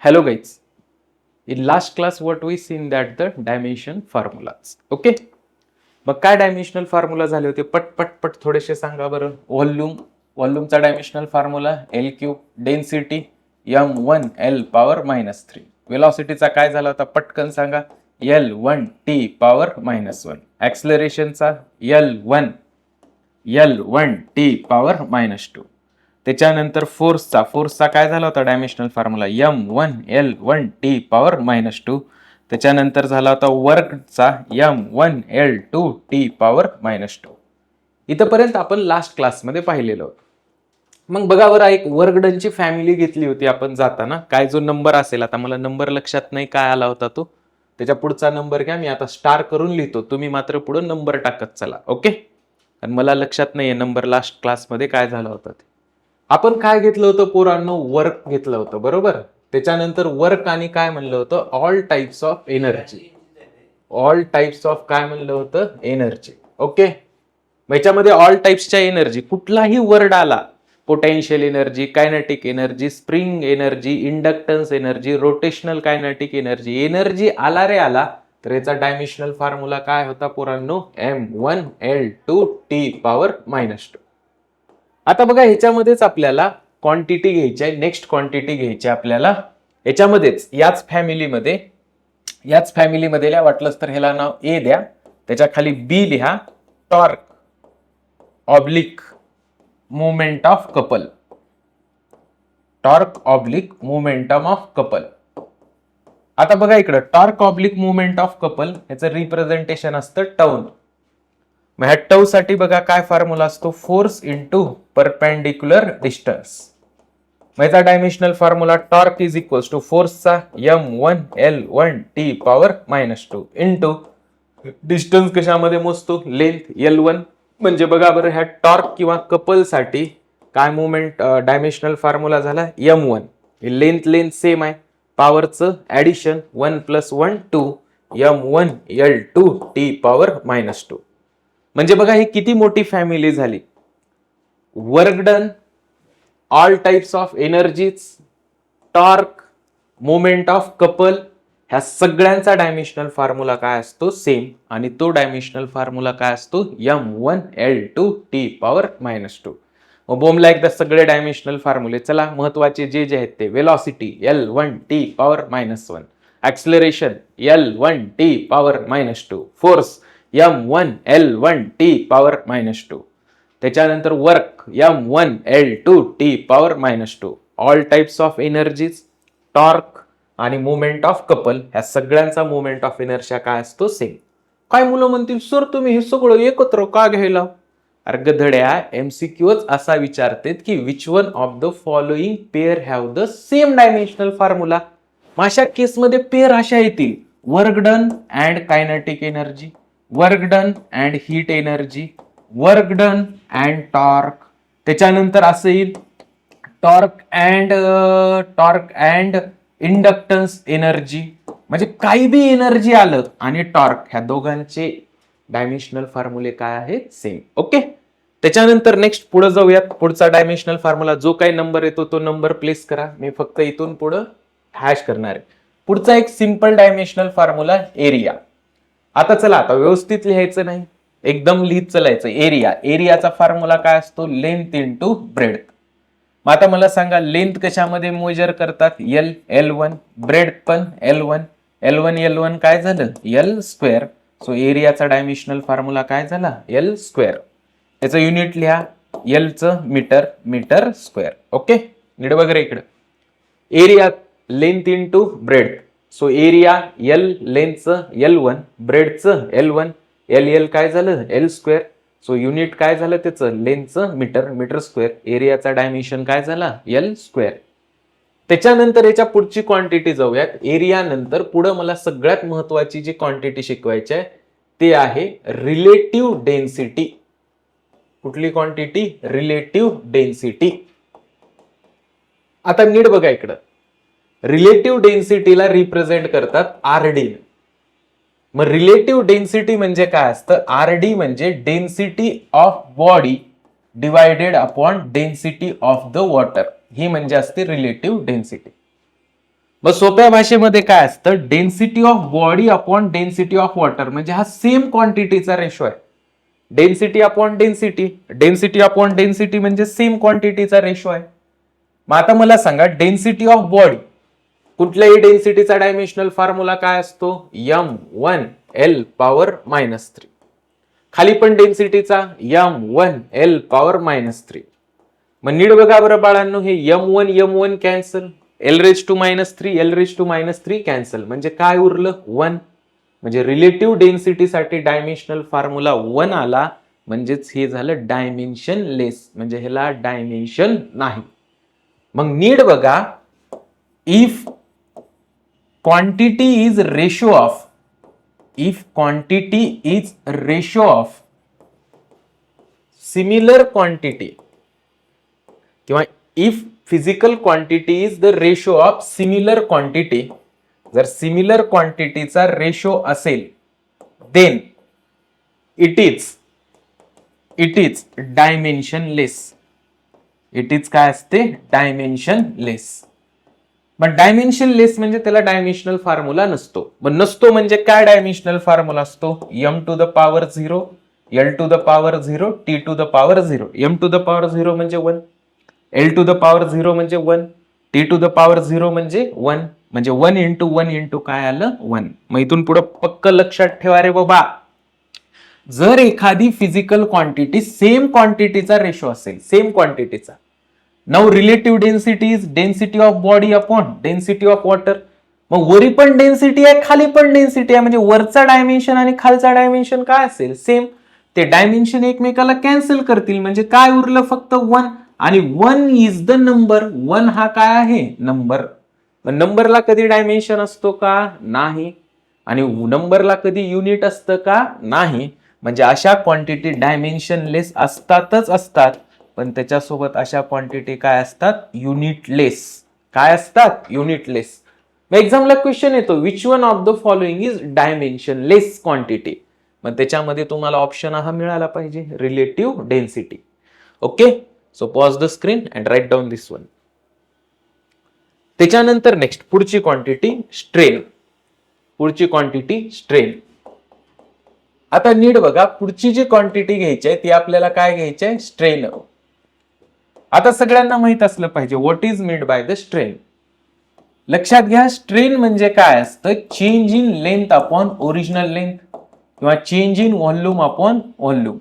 Hello guys, in last class what we seen that the dimension formulas. Okay, मग काय dimensional formula झाले होते पट थोडेसे सांगा बरं. व्हॉल्यूमचा dimensional formula L cube, density m1 l power -3. वेलॉसिटीचा काय झाला होता पटकन सांगा, l1t पॉवर -1. ऍक्सलरेशनचा l1t power -2. त्याच्यानंतर फोर्सचा काय झाला होता डायमेन्शनल फॉर्म्युला m1l1t पॉवर -2. त्याच्यानंतर झाला होता वर्कचा m1l2t पॉवर -2. इथपर्यंत आपण लास्ट क्लासमध्ये पाहिलेलं होतं. मग बघा बरं, एक वर्क डनची फॅमिली घेतली होती आपण जाताना. काय जो नंबर असेल, आता मला नंबर लक्षात नाही काय आला होता तो, त्याच्या पुढचा नंबर घ्या, मी आता स्टार करून लिहितो, तुम्ही मात्र पुढे नंबर टाकत चला. ओके, आणि मला लक्षात नाहीये नंबर लास्ट क्लासमध्ये काय झालं होतं ते. आपण काय घेतलं होतं पोरांनो, वर्क घेतलं होतं बरोबर. त्याच्यानंतर वर्क आणि काय म्हणलं होतं, all types of energy. All types of काय म्हणलं होतं, एनर्जी. ओके, याच्यामध्ये ऑल टाइप्सच्या एनर्जी कुठलाही वर्ड आला, potential energy, kinetic energy, spring energy, inductance energy, rotational kinetic energy, energy आला रे आला तर याचा डायमेन्शनल फॉर्म्युला काय होता पोरांनो, m1l2t पॉवर -2. आता बघा, ह्याच्यामध्येच आपल्याला क्वांटिटी घ्यायची आहे, नेक्स्ट क्वांटिटी घ्यायची आपल्याला याच्यामध्येच, याच फॅमिलीमध्ये लिहा, वाटलंच तर ह्याला नाव ए द्या, त्याच्या खाली बी लिहा, torque oblique moment of couple. Torque oblique momentum of couple. आता बघा इकडं, torque oblique moment of couple याचं रिप्रेझेंटेशन असतं टर्न. मग ह्या टर्व साठी बघा काय फॉर्म्युला असतो, फोर्स इंटू परपेंडिक्युलर डिस्टन्स. मग याचा dimensional formula torque is equals to फोर्सचा m1l1t पॉवर -2 इंटू डिस्टन्स कशामध्ये मोजतो, लेंथ l1. म्हणजे बघा बरं, ह्या टॉर्क किंवा कपल साठी काय मोमेंट डायमेन्शनल फॉर्म्युला झाला m1. लेंथ सेम आहे, पॉवरचं ऍडिशन 1 + 1 2 m1l2t पॉवर -2. म्हणजे बघा ही किती मोठी फॅमिली झाली. Work done, all types of energies, torque, moment of couple, ह्या सगळ्यांचा डायमेन्शनल फॉर्म्युला काय असतो, सेम. आणि तो डायमेन्शनल फॉर्म्युला काय असतो, m1l2t पॉवर -2. बोमला एकदा सगळे डायमेन्शनल फॉर्म्युले. चला, महत्वाचे जे आहेत ते, velocity l1t power -1, acceleration l1t power -2, force m1l1t power -2, त्याच्यानंतर work m1l2t power -2, all types of energies, torque आणि मोमेंट ऑफ कपल, ह्या सगळ्यांचा मोमेंट ऑफ इनर्शिया काय असतो, सेम. काय मुलं म्हणतील, सर तुम्ही हे सगळं एकत्र का घ्यायला? अर्गधड्या एमसीक्यूच असा विचारतात की which one of the following pair have the same dimensional formula. अशा केसमध्ये पेअर अशा येतील, work done and kinetic energy, work done and heat energy, work done and torque. त्याच्यानंतर असं येईल टॉर्क अँड इंडक्टन्स एनर्जी. म्हणजे काही बी एनर्जी आलं आणि टॉर्क, ह्या दोघांचे डायमेन्शनल फॉर्म्युले काय आहेत, सेम. ओके, त्याच्यानंतर नेक्स्ट पुढे जाऊयात. पुढचा डायमेन्शनल फॉर्म्युला जो काही नंबर येतो तो नंबर प्लेस करा, मी फक्त इथून पुढे हॅश करणार आहे. पुढचा एक सिंपल डायमेन्शनल फॉर्म्युला एरिया. आता चला, आता व्यवस्थित लिहायचं नाही, एकदम लिहित चलायचं. एरियाचा फॉर्म्युला काय असतो, लेंथ इंटू ब्रेड्थ. मग आता मला सांगा, लेंथ कशामध्ये मेजर करतात, l1, ब्रेड्थ पण l1 काय झालं, l स्क्वेअर. सो एरियाचा डायमेन्शनल फॉर्म्युला काय झाला, l स्क्वेअर. त्याचं युनिट लिहा, l चं मीटर स्क्वेअर. ओके, नीट वगैरे इकडे area length into breadth. So area l लेंथचं l1, ब्रेडचं l1, l काय झालं, l स्क्वेअर. सो युनिट काय झालं त्याचं, लेंथचं मीटर स्क्वेअर. एरियाचा डायमेन्शन काय झाला, l स्क्वेअर. त्याच्यानंतर याच्या पुढची क्वांटिटी जाऊयात. एरिया नंतर पुढे मला सगळ्यात महत्वाची जी क्वांटिटी शिकवायची आहे ते आहे रिलेटिव्ह डेन्सिटी. कुठली क्वांटिटी, रिलेटिव्ह डेन्सिटी. आता नीट बघा इकडं, रिलेटिव्ह डेन्सिटीला रिप्रेझेंट करतात आरडी. मग रिलेटिव्ह डेन्सिटी म्हणजे काय असतं, आरडी म्हणजे density of body divided upon density of the water. ही म्हणजे असते रिलेटिव्ह डेन्सिटी. मग सोप्या भाषेमध्ये काय असतं, density of body upon density of water, म्हणजे हा सेम क्वांटिटीचा रेशो आहे. Density upon density, density upon density म्हणजे सेम क्वांटिटीचा रेशो आहे. मग आता मला सांगा, डेन्सिटी ऑफ बॉडी, कुठल्याही डेन्सिटीचा डायमेन्शनल फॉर्म्युला काय असतो, m1l पॉवर -3. खाली पण डेन्सिटीचा m1l पॉवर -3. मग नीट बघा बरं बाळांनो, हे m1 कॅन्सल, l⁻³ कॅन्सल, म्हणजे काय उरलं 1. म्हणजे रिलेटिव्ह डेन्सिटीसाठी डायमेन्शनल फॉर्म्युला 1 आला, म्हणजेच हे झालं डायमेन्शन लेस, म्हणजे ह्याला डायमेन्शन नाही. मग नीट बघा, if quantity is ratio of, if quantity is ratio of similar quantity, किंवा if physical quantity is the ratio of similar quantity, जर सिमिलर क्वांटिटीचा रेशो असेल, then it is dimensionless. It is काय असते, डायमेन्शनलेस. पण डायमेन्शनलेस म्हणजे त्याला dimensional formula नसतो. मग नसतो म्हणजे काय डायमेन्शनल फॉर्म्युला असतो, m⁻0, l⁻0, t⁻0. m⁻0 म्हणजे 1, l⁻0 म्हणजे 1, t⁻0 म्हणजे 1, म्हणजे 1 × 1 × काय आलं 1. मग इथून पुढे पक्क लक्षात ठेवा रे बाबा, जर एखादी फिजिकल क्वांटिटी सेम क्वांटिटीचा रेशो असेल, सेम क्वांटिटीचा, now relative density is density of body upon density of water. मग वरी पण डेन्सिटी आहे, खाली पण डेन्सिटी आहे, म्हणजे वरचा डायमेन्शन आणि खालचा डायमेन्शन काय असेल, सेम. ते डायमेन्शन एकमेकाला कॅन्सल करतील, म्हणजे काय उरलं फक्त 1. आणि 1 इज द नंबर. 1 हा काय आहे, नंबर. नंबरला कधी डायमेन्शन असतो का, नाही. आणि नंबरला कधी युनिट असतं का, नाही. म्हणजे अशा क्वांटिटी डायमेन्शनलेस असतातच असतात, पण त्याच्यासोबत अशा क्वांटिटी काय असतात, युनिटलेस. काय असतात, युनिटलेस. मग एक्झामला क्वेश्चन येतो, which one of the following is dimensionless quantity. मग त्याच्यामध्ये तुम्हाला ऑप्शन हा मिळाला पाहिजे, relative density. Okay, so pause the screen and write down this one. त्याच्यानंतर नेक्स्ट पुढची क्वांटिटी स्ट्रेन. पुढची क्वांटिटी स्ट्रेन. आता नीट बघा, पुढची जी क्वांटिटी घ्यायची आहे ती आपल्याला काय घ्यायची आहे, स्ट्रेन. आता सगळ्यांना माहित असलं पाहिजे what is meant by the strain. लक्षात घ्या, स्ट्रेन म्हणजे काय असतं, change in length upon original length, किंवा change in volume upon volume.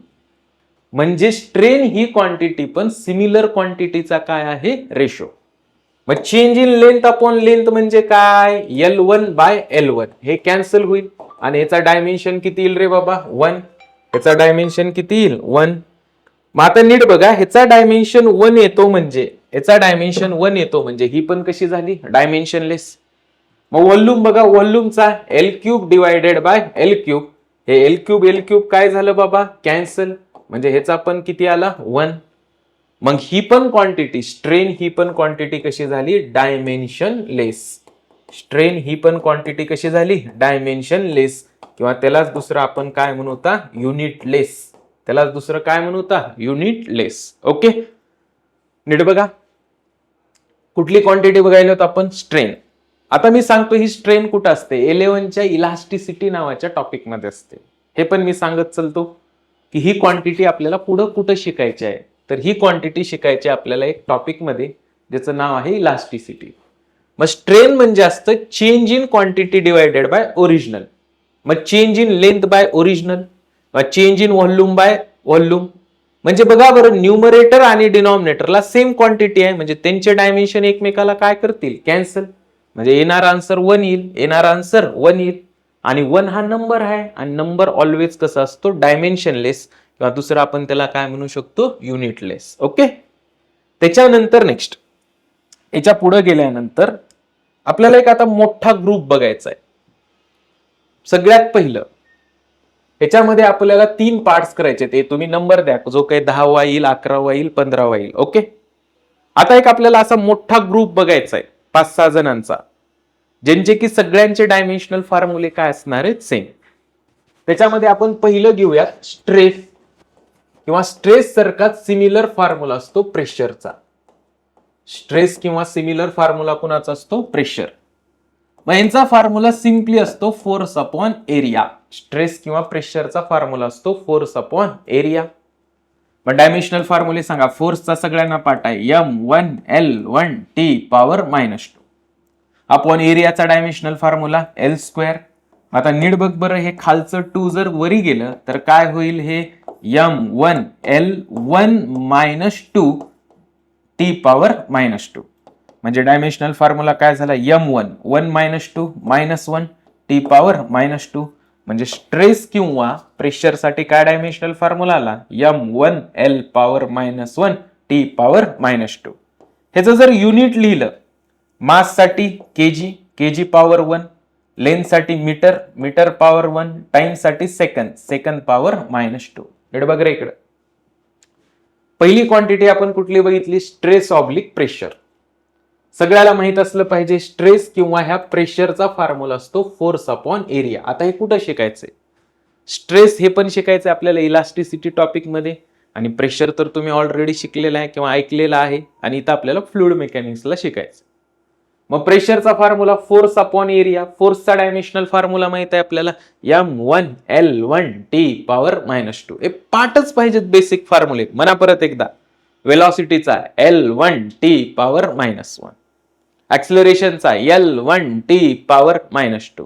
म्हणजे स्ट्रेन ही क्वांटिटी पण सिमिलर क्वांटिटीचा काय आहे, रेशो. मग change in length upon length म्हणजे काय, L1/L1, हे कॅन्सल होईल, आणि याचा डायमेन्शन किती येईल रे बाबा, 1. याचा डायमेन्शन किती येईल, 1. मग आता नीट बघा, ह्याचा डायमेन्शन 1 येतो, म्हणजे याचा डायमेन्शन 1 येतो, म्हणजे ही पण कशी झाली, डायमेन्शनलेस. मग व्हॉल्यूम बघा, व्हॉल्यूमचा L3/L3, हे L3 काय झालं बाबा, कॅन्सल, म्हणजे ह्याचा पण किती आला, 1. मग ही पण क्वांटिटी स्ट्रेन, ही पण क्वांटिटी कशी झाली, डायमेन्शनलेस. स्ट्रेन ही पण क्वांटिटी कशी झाली, डायमेन्शनलेस, किंवा त्यालाच दुसरं आपण काय म्हणू होता, युनिटलेस. त्यालाच दुसरं काय म्हणू होता, युनिटलेस. ओके, नीट बघा, कुठली क्वांटिटी बघायला होत आपण, स्ट्रेन. आता मी सांगतो ही स्ट्रेन कुठं असते, 11च्या इलास्टिसिटी नावाच्या टॉपिक मध्ये असते. हे पण मी सांगत चलतो की ही क्वांटिटी आपल्याला पुढं कुठं शिकायची आहे. तर ही क्वांटिटी शिकायची आपल्याला एक टॉपिक मध्ये, ज्याचं नाव आहे इलास्टिसिटी. मग स्ट्रेन म्हणजे असतं change in quantity divided by original. मग change in length by original, change in volume by volume. म्हणजे बघा बरं, न्यूमरेटर आणि डिनॉमिनेटरला सेम क्वांटिटी आहे, म्हणजे त्यांचे डायमेन्शन एकमेकाला काय करतील, कॅन्सल. म्हणजे येणारा आन्सर 1 येईल, येणारा आन्सर 1 येईल. आणि 1 हा नंबर आहे, आणि नंबर ऑलवेज कसा असतो, डायमेन्शनलेस, किंवा दुसरं आपण त्याला काय म्हणू शकतो, युनिटलेस. ओके, त्याच्यानंतर नेक्स्ट, याच्या पुढे गेल्यानंतर आपल्याला एक आता मोठा ग्रुप बघायचा आहे. सगळ्यात पहिलं ह्याच्यामध्ये आपल्याला 3 पार्ट्स करायचे, ते तुम्ही नंबर द्या, जो काही 10वा येईल, 11वा येईल, 15वा येईल. ओके, आता एक आपल्याला असा मोठा ग्रुप बघायचा आहे 5-6 जणांचा, ज्यांचे की सगळ्यांचे डायमेन्शनल फॉर्म्युले काय असणार आहेत, सेम. त्याच्यामध्ये आपण पहिलं घेऊयात स्ट्रेस, किंवा स्ट्रेस सारखा सिमिलर फॉर्म्युला असतो प्रेशरचा. स्ट्रेस किंवा सिमिलर फॉर्म्युला कुणाचा असतो, प्रेशर. मग यांचा फॉर्म्युला सिम्पली असतो फोर्स अपॉन एरिया. स्ट्रेस किंवा प्रेशरचा फॉर्म्युला असतो फोर्स अपॉन एरिया. मग डायमेन्शनल फॉर्म्युले सांगा. फोर्सचा सगळ्यांना पाठ आहे m1L1T⁻². अपॉन एरियाचा डायमेन्शनल फॉर्म्युला L². आता नीट बघ बरं, हे खालचं 2 जर वरी गेलं तर काय होईल? हे m1L1-2T⁻². म्हणजे डायमेन्शनल फॉर्म्युला काय झाला? m1 म्हणजे स्ट्रेस किंवा प्रेशर साठी काय डायमेन्शनल फॉर्म्युला आला? m1L⁻⁻⁻T⁻². ह्याचं जर युनिट लिहिलं, मास साठी केजी, केजी पॉवर 1, लेंथ साठी मीटर, मीटर पॉवर 1, टाइम साठी सेकंद, सेकंद पॉवर -2. इकडे बघ रे इकडे. पहिली क्वांटिटी आपण कुठली बघितली? Stress oblique pressure. सगळ्याला माहित असलं पाहिजे स्ट्रेस किंवा ह्या प्रेशरचा फॉर्म्युला असतो फोर्स अपॉन एरिया. आता हे कुठं शिकायचंय? स्ट्रेस हे पण शिकायचं आपल्याला इलास्टिसिटी टॉपिक मध्ये, आणि प्रेशर तर तुम्ही ऑलरेडी शिकलेला आहे किंवा ऐकलेला आहे, आणि इथं आपल्याला फ्लुइड मेकॅनिक्सला शिकायचं. मग प्रेशरचा फॉर्म्युला फोर्स अपॉन एरिया. फोर्सचा डायमेन्शनल फॉर्म्युला माहित आहे आपल्याला m1L1T⁻². हे पाठच पाहिजेत बेसिक फॉर्म्युले. म्हणा परत एकदा. वेलॉसिटीचा L1T⁻². ऍक्सिलरेशनचा L1T⁻².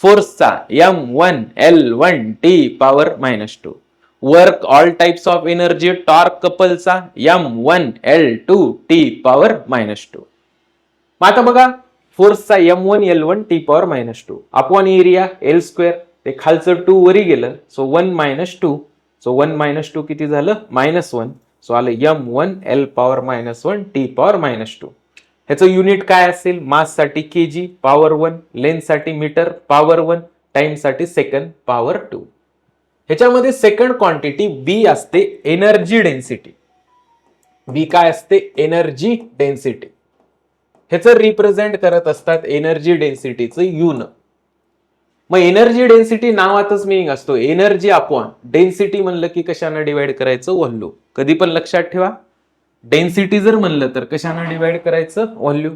फोर्सचा m1L1T⁻². Work all types of energy torque कपलचा m1L2T⁻². आता बघा, फोर्सचा m1L1T⁻². Upon area L². ते खालचं 2 वरी गेलं, सो 1 - 2. सो 1 - 2 किती झालं? -1. सो आलं m1L⁻⁻1T⁻². ह्याचं युनिट काय असेल? मास साठी केजी, पॉवर 1, लेंथ साठी मीटर, पॉवर 1, टाइम साठी सेकंद, पॉवर 2. ह्याच्यामध्ये सेकंड क्वांटिटी बी असते एनर्जी डेन्सिटी. बी काय असते? Energy density. ह्याचं रिप्रेझेंट करत असतात एनर्जी डेन्सिटीचं युन. मग एनर्जी डेन्सिटी नावातच मिनिंग असतो एनर्जी अपॉन डेन्सिटी. म्हणलं की कशाने डिवाइड करायचं? व्हॉल्यूम. कधी पण लक्षात ठेवा, डेन्सिटी जर म्हणलं तर कशाने डिवाइड करायचं? व्हॉल्यूम.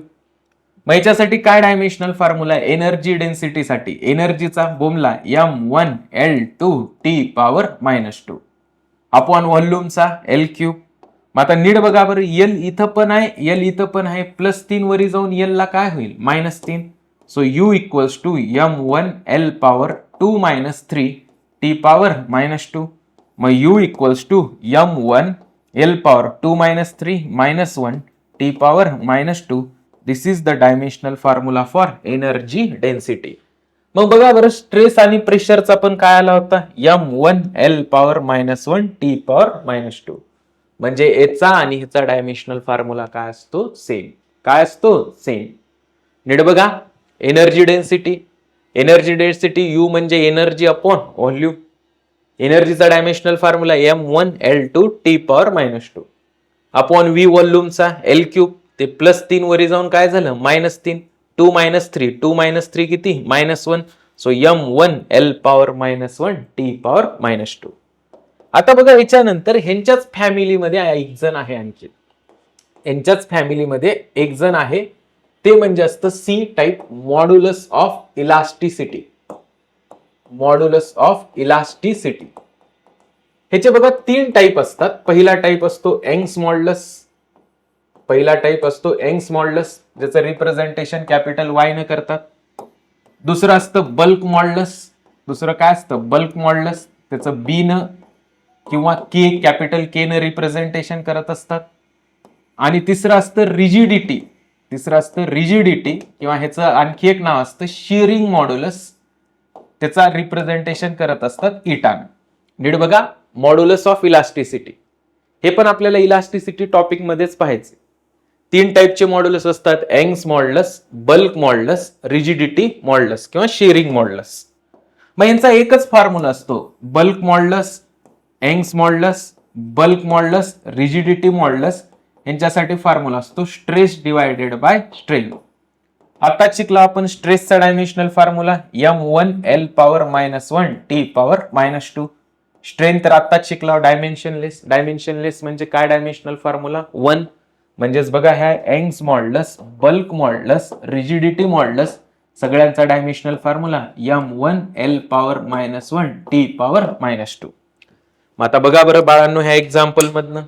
मग याच्यासाठी काय डायमेन्शनल फॉर्म्युला आहे? एनर्जी डेन्सिटीसाठी एनर्जीचा बोमला m1L2T⁻². अपॉन व्हॉल्यूमचा L³. मग आता नीट बघा बरं, L इथं पण आहे, L इथं पण आहे, +3 वरी जाऊन L ला काय होईल? -3. So U equals to m1L⁻2-3T⁻². मग U equals to m1L⁻2-1T⁻². This is the dimensional formula for energy density. मग बघा बरं, स्ट्रेस आणि प्रेशरचा पण काय आला होता? m1L⁻⁻1T⁻². म्हणजे याचा आणि ह्याचा डायमेन्शनल फॉर्म्युला काय असतो? सेम. काय असतो? सेम. नीट बघा, energy density. Energy density U म्हणजे एनर्जी अपॉन व्हॉल्यूम. एनर्जीचा dimensional formula m1L2T⁻². Upon V व्हॉल्यूमचा L³. ते +3 वरी जाऊन काय झालं? -3. 2 - 3. 2 - 3 किती? -1. So m1L⁻⁻1T⁻². आता बघा, याच्यानंतर ह्यांच्याच फॅमिलीमध्ये एक जण आहे आणखी. यांच्याच फॅमिलीमध्ये एक जण आहे, ते म्हणजे असतं C type, modulus of elasticity. Modulus of elasticity. ह्याचे बघा 3 टाइप असतात. पहिला टाइप असतो यंग्स मॉड्युलस. पहिला टाइप असतो यंग्स मॉड्युलस, ज्याचं रिप्रेझेंटेशन कॅपिटल Y ने करतात. दुसरं असतं बल्क मॉड्युलस. दुसरं काय असतं? Bulk modulus. त्याचं B न किंवा K, कॅपिटल K ने रिप्रेझेंटेशन करत असतात. आणि तिसरं असतं रिजिडिटी. तिसरं असतं रिजिडिटी किंवा ह्याचं आणखी एक नाव असतं शिअरिंग मॉड्युलस. त्याचा रिप्रेझेंटेशन करत असतात इटान. नीट बघा, मॉड्युलस ऑफ इलास्टिसिटी हे पण आपल्याला इलास्टिसिटी टॉपिक मध्येच पाहायचे. 3 टाइपचे मॉड्युलस असतात: Young's modulus, bulk modulus, rigidity modulus किंवा शेअरिंग मॉड्युलस. मग यांचा एकच फॉर्म्युला असतो, bulk modulus, Young's modulus, bulk modulus, rigidity modulus. यांच्यासाठी फॉर्म्युला असतो स्ट्रेस डिवायडेड बाय स्ट्रेन. आता शिकला आपण स्ट्रेसचा डायमेन्शनल फॉर्म्युला m1L⁻⁻1T⁻². स्ट्रेन तर आताच शिकला डायमेन्शनलेस. डायमेन्शनलेस म्हणजे काय? Dimensional formula 1. म्हणजेच बघा, ह्या Young's modulus, bulk modulus, rigidity modulus सगळ्यांचा dimensional formula m1 l power -1 t power -2. मग आता बघा बरं बाळांनो ह्या एक्झाम्पल मधनं,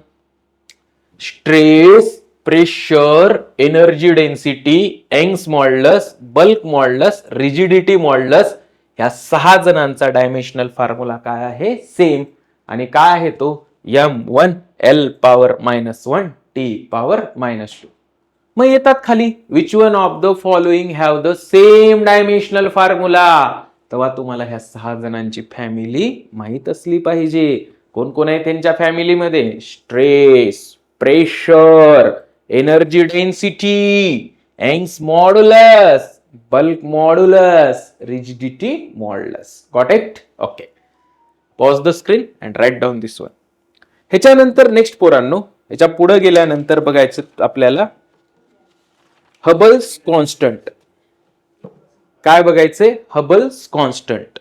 stress, pressure, energy density, Young's modulus, bulk modulus, rigidity modulus, ह्या 6 जणांचा डायमेन्शनल फॉर्म्युला काय आहे? सेम. आणि काय आहे तो? m1 l power -1 t power -2. मग येतात खाली, which one of the following have the same dimensional formula. तेव्हा तुम्हाला ह्या 6 जणांची फॅमिली माहित असली पाहिजे. कोण कोण आहे त्यांच्या फॅमिलीमध्ये? Stress, pressure, energy density, Young's modulus, bulk modulus, rigidity modulus. Got it? Okay. Pause the screen and write down this one. ह्याच्यानंतर नेक्स्ट पोरांनो, ह्याच्या पुढे गेल्यानंतर बघायचं आपल्याला हबल्स कॉन्स्टंट. काय बघायचंय? Hubble's constant.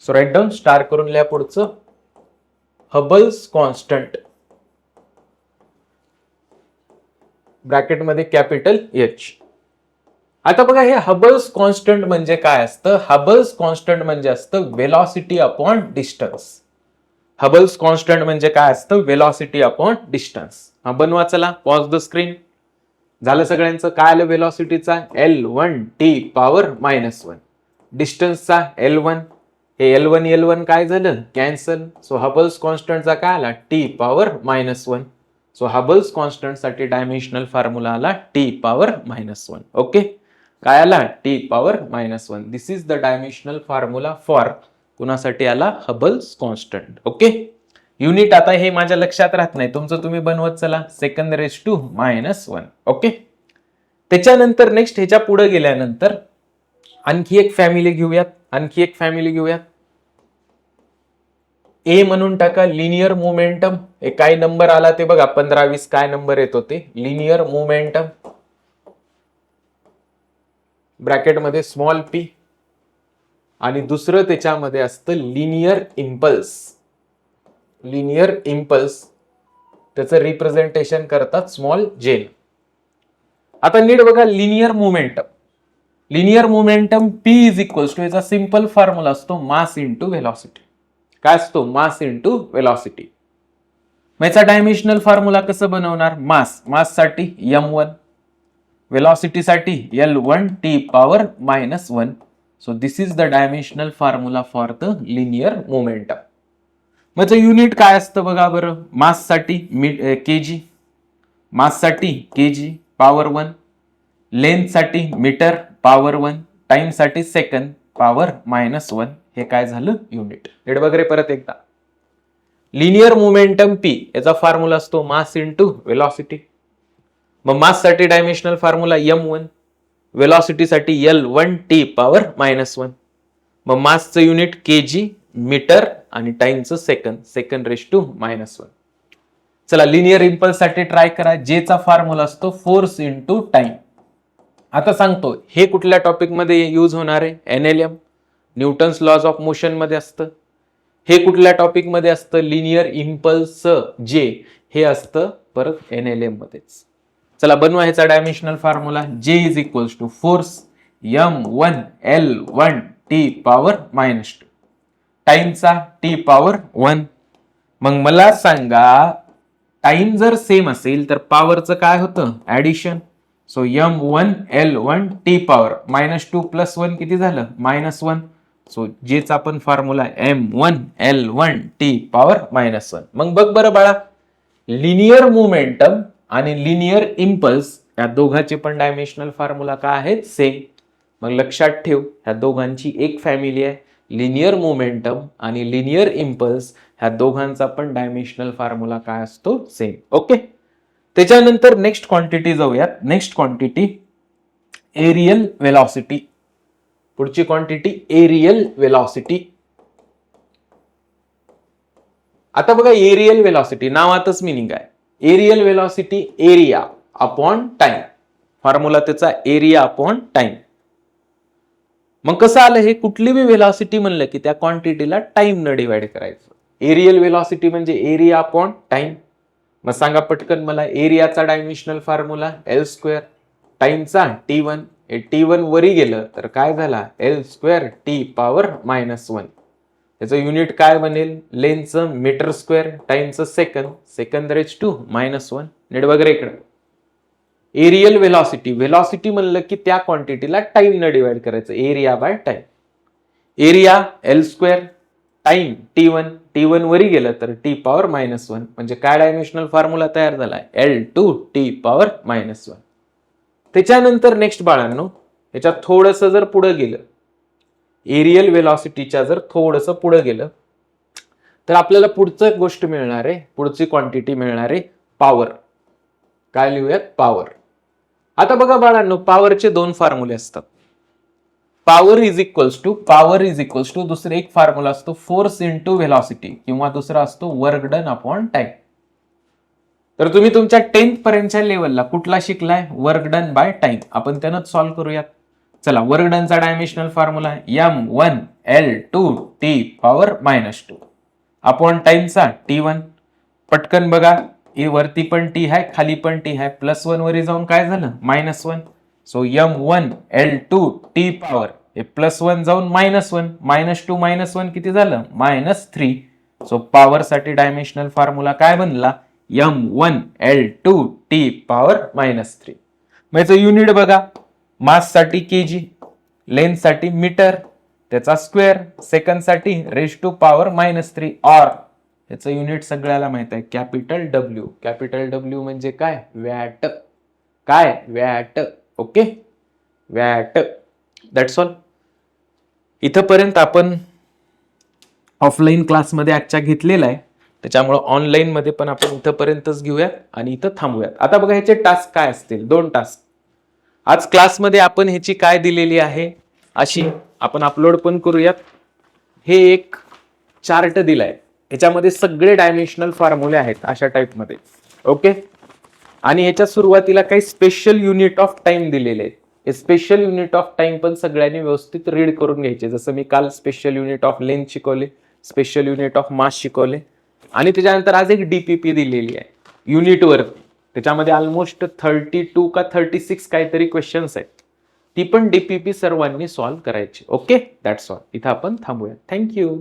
So write down, star करून लिहा पुढचं. हबल्स कॉन्स्टंट, ब्रॅकेटमध्ये कॅपिटल H. आता बघा हे हबल्स कॉन्स्टंट म्हणजे काय असतं? हबल्स कॉन्स्टंट म्हणजे असतं वेलॉसिटी अपॉन डिस्टन्स. हबल्स कॉन्स्टंट म्हणजे काय असतं? Velocity upon distance. हा बनवा चला, पॉज द स्क्रीन. झालं सगळ्यांचं? काय आलं वेलॉसिटीचा? L1 t power -1. डिस्टन्सचा L1, हे L1 काय झालं? कॅन्सल. सो हबल्स कॉन्स्टंटचा काय आला? t power -1. So Hubble's constant साठी डायमेन्शनल फॉर्म्युला आला t पॉवर -1. ओके, काय आला? t power -1. This is the dimensional formula for कुणासाठी आला? Hubble's constant. ओके, युनिट आता हे माझ्या लक्षात राहत नाही, तुमचं तुम्ही बनवत चला. Second raise to -1. ओके, त्याच्यानंतर नेक्स्ट ह्याच्या पुढे गेल्यानंतर आणखी एक फॅमिली घेऊयात. ए म्हणून टाका, लिनियर मोमेंटम. काय नंबर आला ते बघा, 15-20 काय नंबर येत होते? लिनियर मोमेंटम, ब्रॅकेटमध्ये स्मॉल p. आणि दुसरं त्याच्यामध्ये असतं लिनियर इम्पल्स. लिनियर इम्पल्स त्याचं रिप्रेझेंटेशन करतात स्मॉल j. आता नीट बघा, linear momentum p is equals to, याचा सिंपल फॉर्म्युला असतो मास इंटू व्हेलॉसिटी. काय असतो? Mass into velocity. मग याचा डायमेन्शनल फॉर्म्युला कसं बनवणार? मास साठी m1, व्हेलॉसिटी साठी L1 t power -1. So this is the dimensional formula for the linear momentum. मग युनिट काय असतं बघा बरं? मास साठी kg, मास साठी kg पॉवर 1, लेंथ साठी मीटर पॉवर 1, टाइम साठी सेकंड पॉवर -1. हे काय झालं? युनिट. हेड वगैरे परत एकदा. लिनियर मोमेंटम p, याचा फॉर्म्युला असतो मास इंटू व्हेलॉसिटी. मग मास साठी डायमेन्शनल फॉर्म्युला m1, व्हेलॉसिटी साठी L1 t पॉवर -1. मग मासचं युनिट kg, मीटर, आणि टाइमचं सेकंड रेस टू -1. चला, लिनियर इम्पल्स साठी ट्राय करा. जेचा फॉर्म्युला असतो फोर्स इंटू टाइम. आता सांगतो हे कुठल्या टॉपिक मध्ये यूज होणार आहे? NLM, Newton's laws of motion मध्ये असतं. हे कुठल्या टॉपिक मध्ये असतं? लिनियर इम्पल्स जे, हे असतं परत NLM मध्येच. चला बनवा ह्याचा dimensional formula. J is equals to force m1 L1 t power -2, टाइमचा t पॉवर 1. मग मला सांगा, टाइम जर सेम असेल तर पॉवरचं काय होतं? Addition. So m1 L1 t power -2 + 1 किती झालं? -1. सो जेचा आपण formula m1 L1 t power -1. मग बघ बरं बाळा, लिनियर मोमेंटम आणि लिनियर इम्पल्स या दोघांचे पण डायमेन्शनल फॉर्म्युला काय आहेत? सेम. मग लक्षात ठेव, ह्या दोघांची एक फॅमिली आहे. लिनियर मोमेंटम आणि लिनियर इम्पल्स ह्या दोघांचा पण डायमेन्शनल फॉर्म्युला काय असतो? सेम. ओके, त्याच्यानंतर नेक्स्ट क्वांटिटी जाऊयात. Next quantity areal velocity. पुढची क्वांटिटी एरियल वेलॉसिटी. आता बघा, एरियल वेलॉसिटी नावातच मिनिंग आहे. Areal velocity area upon time. Formula त्याचा एरिया अपॉन टाइम. मग कसं आलं हे? कुठली बी वेलॉसिटी म्हणलं की त्या क्वांटिटीला टाइम न डिवाइड करायचं. एरियल वेलॉसिटी म्हणजे एरिया अपॉन टाइम. मग सांगा पटकन मला, एरियाचा डायमेन्शनल फॉर्म्युला L2, टाइमचा T1, हे T1 वरी गेलं तर काय झाला L² T पॉवर -1. त्याचं युनिट काय बनेल लेनचं मीटर स्क्वेअर टाइमचं सेकंद, सेकंद रेज टू -1. नीट वगैरे इकडे एरियल व्हेलॉसिटी, व्हेलॉसिटी म्हणलं की त्या क्वांटिटीला टाइम न डिवाइड करायचं, area by time. Area L², time T1 वरी गेलं तर T पॉवर -1. म्हणजे काय डायमेन्शनल फॉर्म्युला तयार झाला L2 T पॉवर -1. त्याच्यानंतर नेक्स्ट बाळांनो, याच्यात थोडंसं जर पुढे गेलं, एरियल व्हेलॉसिटीच्या जर थोडंसं पुढे गेलं तर आपल्याला पुढचं गोष्ट मिळणार आहे, पुढची क्वांटिटी मिळणार आहे पॉवर. काय लिहूयात पॉवर. आता बघा बाळांनो, पॉवरचे दोन फॉर्म्युले असतात. पॉवर इज इक्वल्स टू दुसरे एक फॉर्म्युला असतो फोर्स इंटू व्हेलॉसिटी किंवा दुसरा असतो वर्क डन अपॉन टाइम. तर तुम्ही तुमच्या 10th पर्यंतच्या लेवलला कुठला शिकलाय वर्क डन बाय टाइम. आपण त्यानंच सॉल्व्ह करूयात. चला, वर्क डनचा डायमेन्शनल फॉर्म्युला आहे M1 L2 T power -2 upon टाइमचा T1. पटकन बघा, वरती पण T आहे खाली पण T आहे, +1 वरी जाऊन काय झालं -1. So M1 L2 T power हे +1 जाऊन -1, -2 -1 किती झालं -3. सो पॉवर साठी डायमेन्शनल फॉर्म्युला काय बनला M1 L2 T पॉवर -3. म्हणजे युनिट बघा, मास साठी kg, लेंथ साठी मीटर, त्याचा स्क्वेअर, सेकंद साठी रेज टू पॉवर -3 ऑर याचं युनिट सगळ्याला माहित आहे कॅपिटल W. कॅपिटल W म्हणजे काय वॅट. काय watt. Okay, watt. That's all. इथपर्यंत आपण ऑफलाईन क्लासमध्ये आजच्या घेतलेला आहे, त्याच्यामुळे ऑनलाईन मध्ये पण आपण इथपर्यंतच घेऊयात आणि इथं थांबूयात. आता बघा ह्याचे टास्क काय असतील, 2 टास्क. आज क्लासमध्ये आपण ह्याची काय दिलेली आहे अशी आपण अपलोड पण करूयात. हे एक चार्ट दिलाय, ह्याच्यामध्ये सगळे डायमेन्शनल फॉर्म्युले आहेत अशा टाइपमध्ये. ओके, आणि ह्याच्या सुरुवातीला काही स्पेशल युनिट ऑफ टाइम दिलेले आहेत. हे स्पेशल युनिट ऑफ टाइम पण सगळ्यांनी व्यवस्थित रीड करून घ्यायचे. जसं मी काल स्पेशल युनिट ऑफ लेंथ शिकवले, स्पेशल युनिट ऑफ मास शिकवले, आणि त्याच्यानंतर आज एक DPP दिलेली आहे युनिटवरती. त्याच्यामध्ये ऑलमोस्ट 32 का 36 काहीतरी क्वेश्चन्स आहेत. ती पण DPP सर्वांनी सॉल्व्ह करायची. Okay, that's all. इथं आपण थांबूया. थँक्यू.